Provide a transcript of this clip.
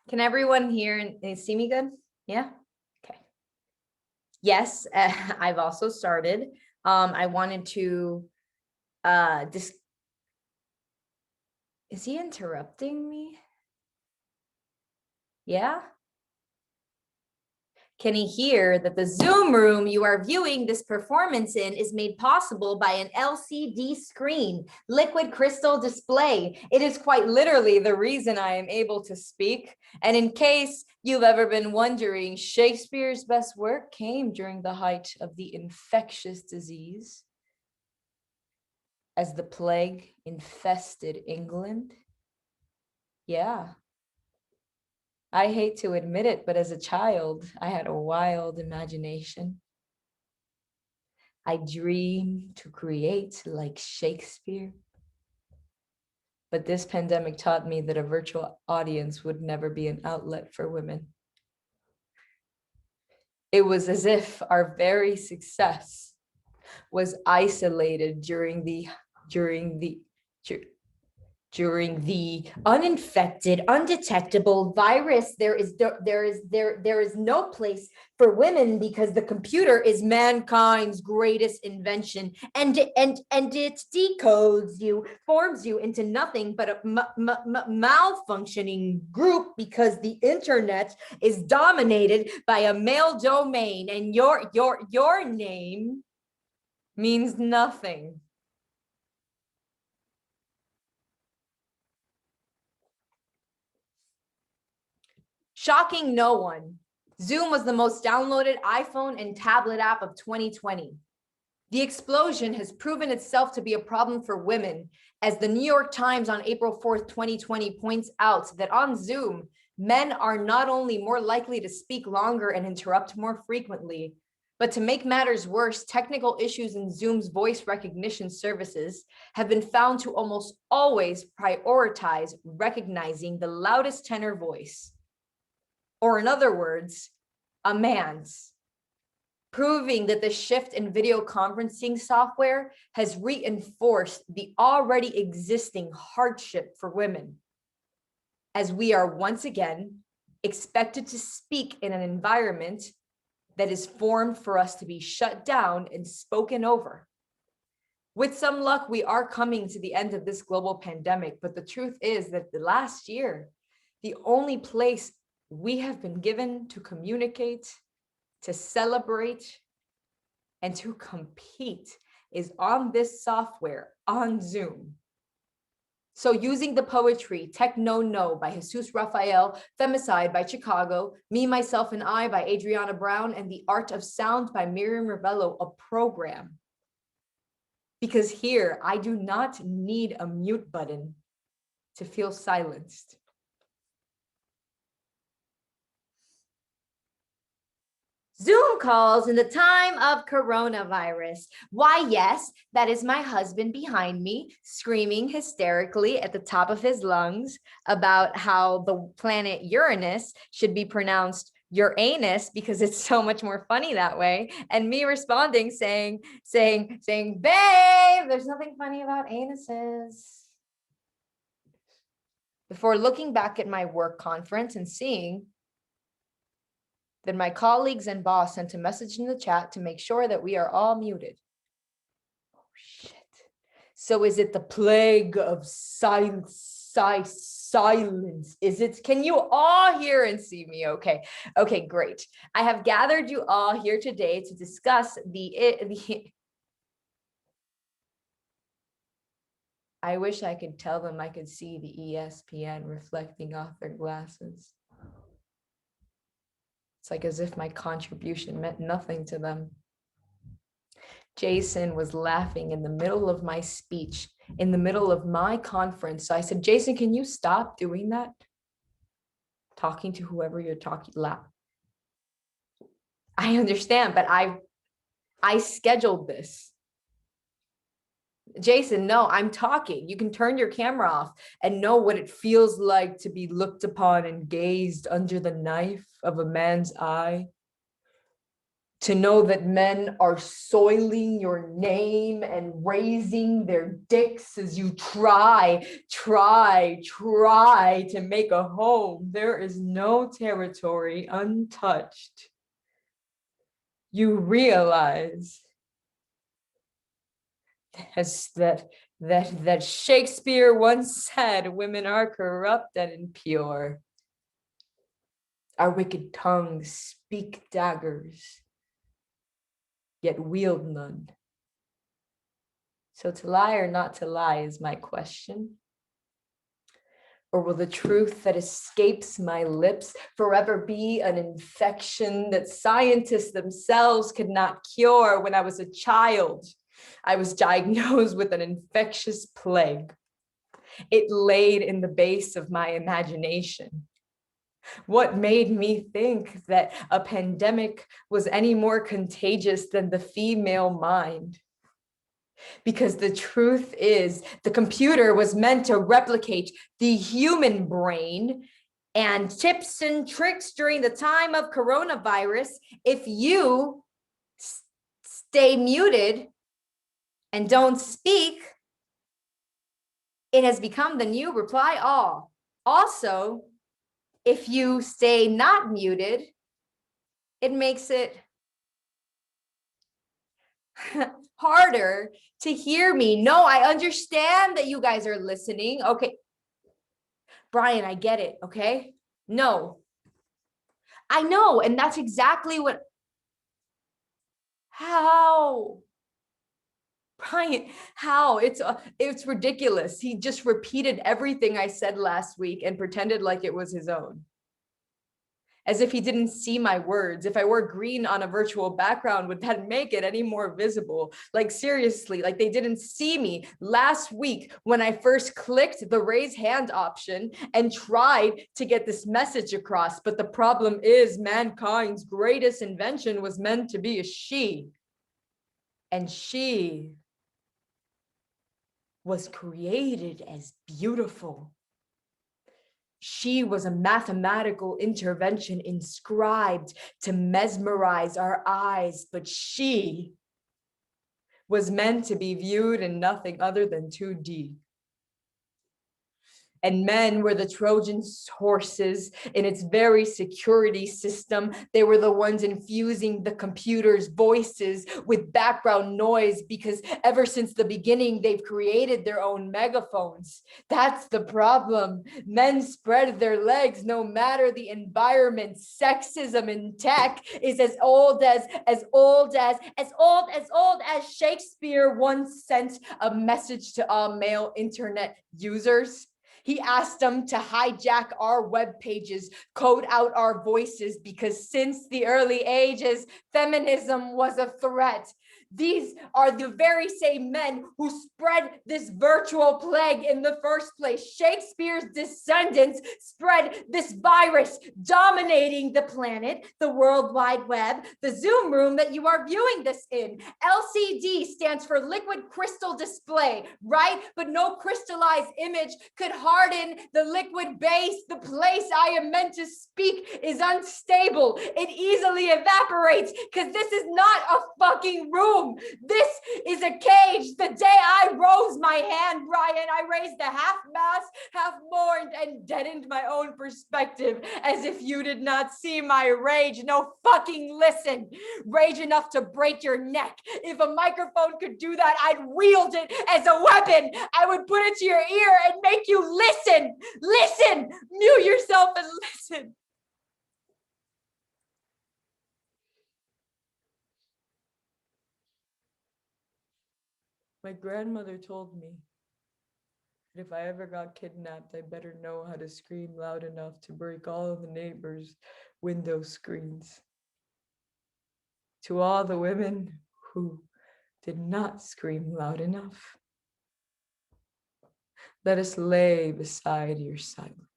Can everyone hear and see me good? Yeah. Okay. Yes, I've also started. I wanted to is he interrupting me? Yeah. Can he hear that the Zoom room you are viewing this performance in is made possible by an LCD screen, liquid crystal display? It is quite literally the reason I am able to speak. And in case you've ever been wondering, Shakespeare's best work came during the height of the infectious disease as the plague infested England. Yeah. I hate to admit it, but as a child, I had a wild imagination. I dreamed to create like Shakespeare. But this pandemic taught me that a virtual audience would never be an outlet for women. It was as if our very success was isolated during the uninfected, undetectable virus. There is no place for women because the computer is mankind's greatest invention, and it decodes you, forms you into nothing but a malfunctioning group because the internet is dominated by a male domain, and your name means nothing. Shocking no one, Zoom was the most downloaded iPhone and tablet app of 2020. The explosion has proven itself to be a problem for women, as the New York Times on April 4th, 2020 points out that on Zoom, men are not only more likely to speak longer and interrupt more frequently, but to make matters worse, technical issues in Zoom's voice recognition services have been found to almost always prioritize recognizing the loudest tenor voice. Or in other words, a man's, proving that the shift in video conferencing software has reinforced the already existing hardship for women, as we are once again expected to speak in an environment that is formed for us to be shut down and spoken over. With some luck, we are coming to the end of this global pandemic, but the truth is that the last year, the only place we have been given to communicate, to celebrate, and to compete is on this software, on Zoom. So using the poetry, Tech No No by Jesus Raphael, Femicide by Chicago, Me, Myself, and I by Adriana Brown, and The Art of Sound by Miriam Ravello, a program. Because here, I do not need a mute button to feel silenced. Zoom calls in the time of coronavirus. Why, yes, that is my husband behind me screaming hysterically at the top of his lungs about how the planet Uranus should be pronounced Uranus because it's so much more funny that way. And me responding saying, babe, there's nothing funny about anuses. Before looking back at my work conference and seeing that my colleagues and boss sent a message in the chat to make sure that we are all muted. Oh, shit. So is it the plague of silence? Is it, can you all hear and see me? Okay, great. I have gathered you all here today to discuss I wish I could tell them I could see the ESPN reflecting off their glasses. It's like as if my contribution meant nothing to them. Jason was laughing in the middle of my speech, in the middle of my conference. So I said, Jason, can you stop doing that? Talking to whoever you're talking loud. I understand, but I scheduled this. Jason, no, I'm talking. You can turn your camera off and know what it feels like to be looked upon and gazed under the knife of a man's eye. to know that men are soiling your name and raising their dicks as you try to make a home. There is no territory untouched. You realize as that Shakespeare once said, women are corrupt and impure. Our wicked tongues speak daggers, yet wield none. So to lie or not to lie is my question. Or will the truth that escapes my lips forever be an infection that scientists themselves could not cure? When I was a child, I was diagnosed with an infectious plague. It laid in the base of my imagination. What made me think that a pandemic was any more contagious than the female mind? Because the truth is, the computer was meant to replicate the human brain, and tips and tricks during the time of coronavirus. If you stay muted and don't speak, it has become the new reply all. Also, if you stay not muted, it makes it harder to hear me. No, I understand that you guys are listening. Okay, Brian, I get it. Okay, no, I know. And that's exactly what, how, Brian, how? It's ridiculous. He just repeated everything I said last week and pretended like it was his own. As if he didn't see my words. If I wore green on a virtual background, would that make it any more visible? Like seriously, like they didn't see me last week when I first clicked the raise hand option and tried to get this message across. But the problem is mankind's greatest invention was meant to be a she. And she was created as beautiful. She was a mathematical intervention inscribed to mesmerize our eyes, but she was meant to be viewed in nothing other than 2D. And men were the Trojan horses in its very security system. They were the ones infusing the computer's voices with background noise, because ever since the beginning, they've created their own megaphones. That's the problem. Men spread their legs no matter the environment. Sexism in tech is as old as Shakespeare once sent a message to all male internet users. He asked them to hijack our web pages, code out our voices, because since the early ages, feminism was a threat. These are the very same men who spread this virtual plague in the first place. Shakespeare's descendants spread this virus, dominating the planet, the World Wide Web, the Zoom room that you are viewing this in. LCD stands for liquid crystal display, right? But no crystallized image could harden the liquid base. The place I am meant to speak is unstable. It easily evaporates because this is not a fucking room. This is a cage. The day I rose my hand, Brian, I raised the half mass, half mourned, and deadened my own perspective as if you did not see my rage. No fucking listen. Rage enough to break your neck. If a microphone could do that, I'd wield it as a weapon. I would put it to your ear and make you listen. Listen. Mute yourself and listen. My grandmother told me that if I ever got kidnapped, I better know how to scream loud enough to break all of the neighbors' window screens. To all the women who did not scream loud enough, let us lay beside your silence.